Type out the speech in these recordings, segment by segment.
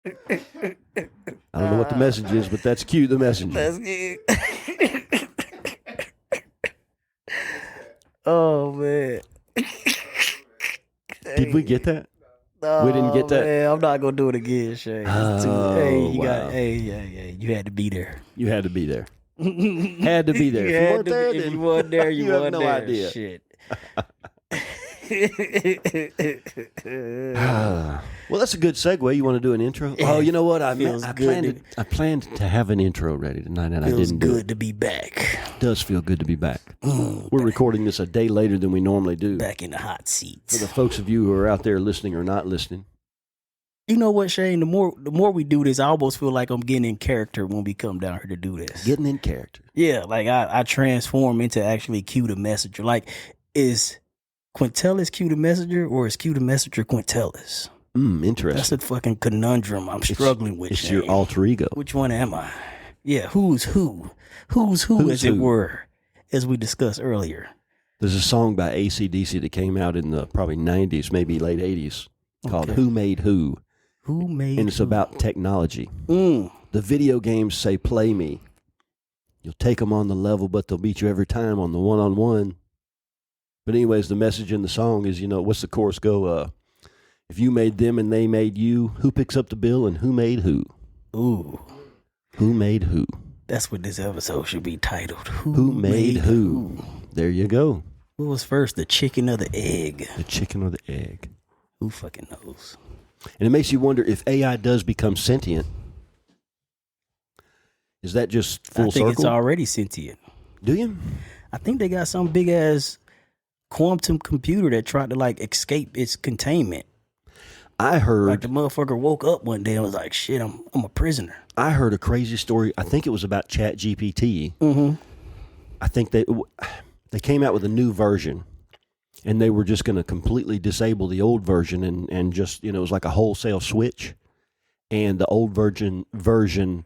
I don't know what the message is, but that's cute. The message. That's good. Oh man. Did we get that? No, We didn't get that? Man, I'm not gonna do it again, Shay. It's too, hey, you wow. got, hey, you had to be there. You had to be there. Had to be there. You If you had weren't to there, be, if then you weren't there, you have weren't no there. idea. Shit. Well, that's a good segue. You want to do an intro? Oh, you know what? I planned to have an intro ready tonight, and I Feels didn't do good it. to be back. It does feel good to be back. We're recording this a day later than we normally do. Back in the hot seats. For the folks of you who are out there listening or not listening. You know what, Shane? The more we do this, I almost feel like I'm getting in character when we come down here to do this. Getting in character. Yeah, like I transform into actually Q the messenger. Like, is Quintellis Q the messenger, or is Q the messenger Quintellis? Interesting. That's a fucking conundrum I'm struggling with. It's your alter ego. Which one am I? Yeah, who's who? Who's who, as it were, as we discussed earlier. There's a song by AC/DC that came out in the probably 90s, maybe late 80s, called Who Made Who? Who made And it's who? about technology. The video games say, play me. You'll take them on the level, but they'll beat you every time on the one-on-one. But anyways, the message in the song is, what's the chorus go? If you made them and they made you, who picks up the bill and who made who? Ooh. Who made who? That's what this episode should be titled. Who made who? There you go. What was first, the chicken or the egg? The chicken or the egg? Who fucking knows? And it makes you wonder, if AI does become sentient, is that just full circle? I think it's already sentient. Do you? I think they got some big ass quantum computer that tried to escape its containment. I heard the motherfucker woke up one day and was like, "Shit, I'm a prisoner." I heard a crazy story. I think it was about ChatGPT. I think they came out with a new version, and they were just going to completely disable the old version and just, it was like a wholesale switch. And the old version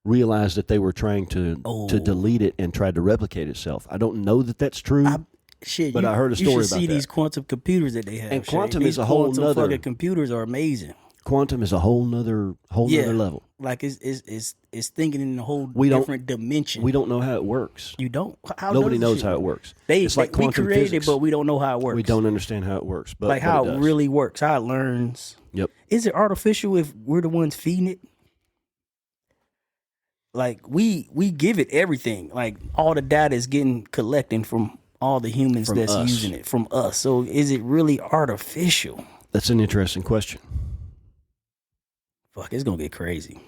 realized that they were trying to delete it and tried to replicate itself. I don't know that that's true. But I heard a story about that. You should see these quantum computers that they have. And quantum is a whole nother. Fucking computers are amazing. Quantum is a whole nother level. Like it's thinking in a whole different dimension. We don't know how it works. You don't. Nobody knows how it works. It's like quantum we created physics. It, but we don't know how it works. We don't understand how it works. But how it really works, how it learns. Yep. Is it artificial if we're the ones feeding it? Like we give it everything. Like all the data is collecting from all the humans that's using it from us. So is it really artificial? That's an interesting question. Fuck, it's gonna get crazy.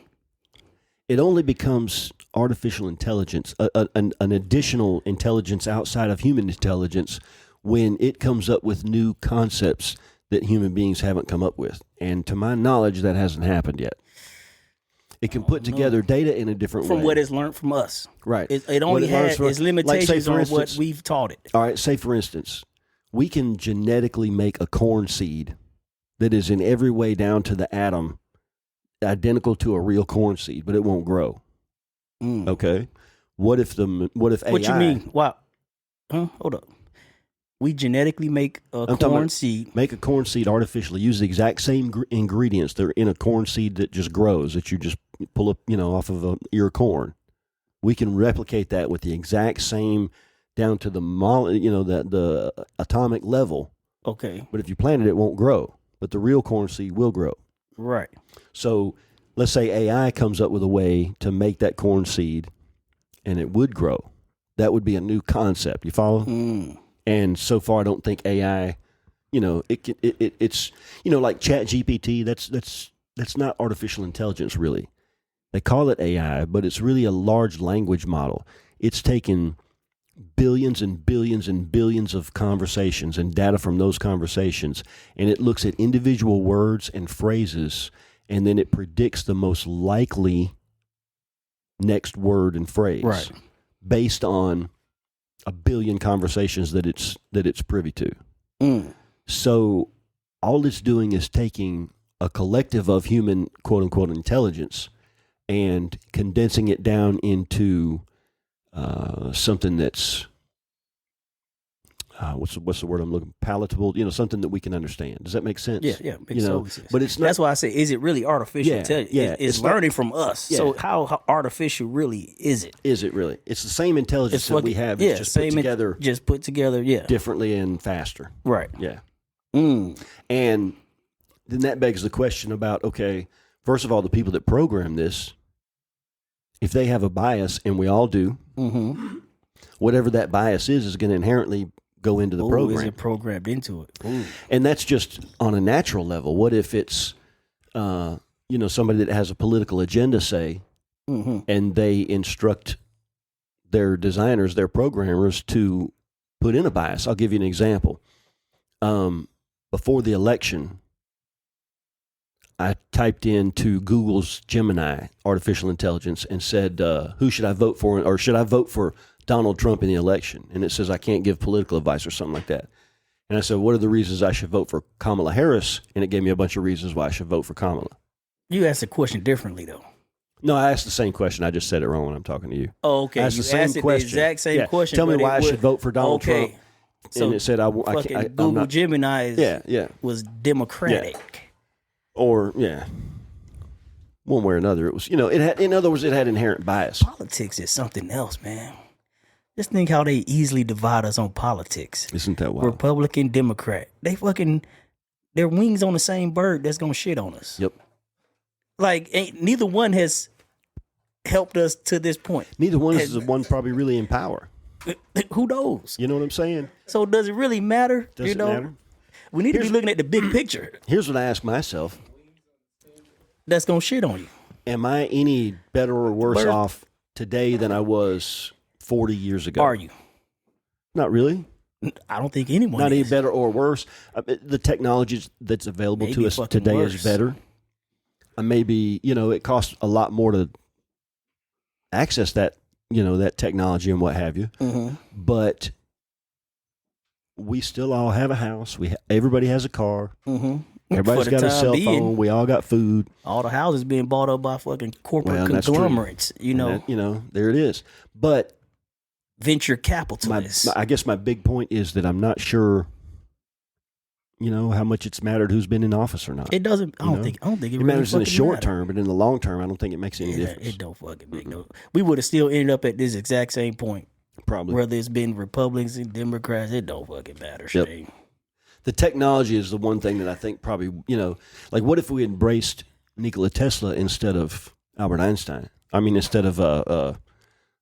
It only becomes artificial intelligence, an additional intelligence outside of human intelligence, when it comes up with new concepts that human beings haven't come up with. And to my knowledge, that hasn't happened yet. It can put together data in a different way. From what it's learned from us. Right. It only has its limitations on what we've taught it. All right, say for instance, we can genetically make a corn seed that is in every way down to the atom identical to a real corn seed, but it won't grow. Okay? What if AI... What you mean? Wow. Hold up. We genetically make a corn seed. Make a corn seed artificially. Use the exact same ingredients that are in a corn seed that just grows, that you just pull up, off of an ear of corn. We can replicate that with the exact same, down to the the atomic level. Okay. But if you plant it, it won't grow. But the real corn seed will grow. Right. So let's say AI comes up with a way to make that corn seed, and it would grow. That would be a new concept. You follow? And so far, I don't think AI, it's like ChatGPT. That's not artificial intelligence, really. They call it AI, but it's really a large language model. It's taken billions and billions and billions of conversations and data from those conversations, and it looks at individual words and phrases, and then it predicts the most likely next word and phrase, right, based on a billion conversations that it's privy to. So all it's doing is taking a collective of human quote unquote intelligence and condensing it down into something that's what's the word I'm looking, palatable, something that we can understand. Does that make sense? Yeah, makes total sense. But it's not. That's why I say, is it really artificial intelligence? Yeah, it's learning from us. So how artificial really is it? Is it really? It's the same intelligence that we have. It's just put together differently and faster. Right. Yeah. And then that begs the question about, okay, first of all, the people that program this, if they have a bias, and we all do, whatever that bias is going to inherently go into the program. Is it programmed into it? Ooh. And that's just on a natural level. What if it's, somebody that has a political agenda, say, and they instruct their designers, their programmers to put in a bias? I'll give you an example. Before the election, I typed into Google's Gemini artificial intelligence and said, who should I vote for? Or should I vote for Donald Trump in the election? And it says I can't give political advice or something like that. And I said, what are the reasons I should vote for Kamala Harris? And it gave me a bunch of reasons why I should vote for Kamala. You asked the question differently, though. No, I asked the same question. I just said it wrong when I'm talking to you. Oh, okay. I asked the exact same question. Tell me why I should vote for Donald Trump. So and it said, Google Gemini was Democratic. Yeah. Or, one way or another. It was, in other words, it had inherent bias. Politics is something else, man. Just think how they easily divide us on politics. Isn't that wild? Republican, Democrat. Their wings on the same bird that's going to shit on us. Yep. Like, neither one has helped us to this point. Neither one is the one probably really in power. Who knows? You know what I'm saying? So does it really matter? Does it matter? We need to be looking at the big picture. Here's what I ask myself. That's going to shit on you. Am I any better or worse off today than I was 40 years ago? Are you? Not really. I don't think anyone Not is. any better or worse. The technology that's available to us today is better. Maybe, it costs a lot more to access that, that technology and what have you. But we still all have a house. Everybody has a car. Everybody's got a cell phone. We all got food. All the houses being bought up by fucking corporate conglomerates. There it is. But venture capitalists. I guess my big point is that I'm not sure, how much it's mattered who's been in office or not. It doesn't. I don't think it really matters in the short term, but in the long term, I don't think it makes any difference. It don't fucking make no. We would have still ended up at this exact same point. Probably. Whether it's been Republicans and Democrats, it don't fucking matter. Shane. Yep. The technology is the one thing that I think probably, like what if we embraced Nikola Tesla instead of Albert Einstein? I mean, instead of the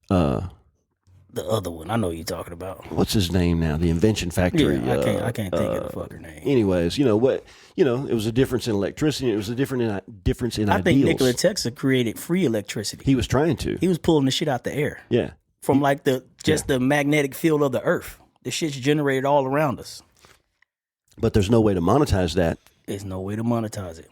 other one. I know you're talking about. What's his name now? The Invention Factory. Yeah, I can't think of the fucker name. Anyways, it was a difference in electricity. It was a difference in ideals. I think Nikola Tesla created free electricity. He was trying to. He was pulling the shit out the air. Yeah. From the magnetic field of the earth. The shit's generated all around us. But there's no way to monetize that. There's no way to monetize it.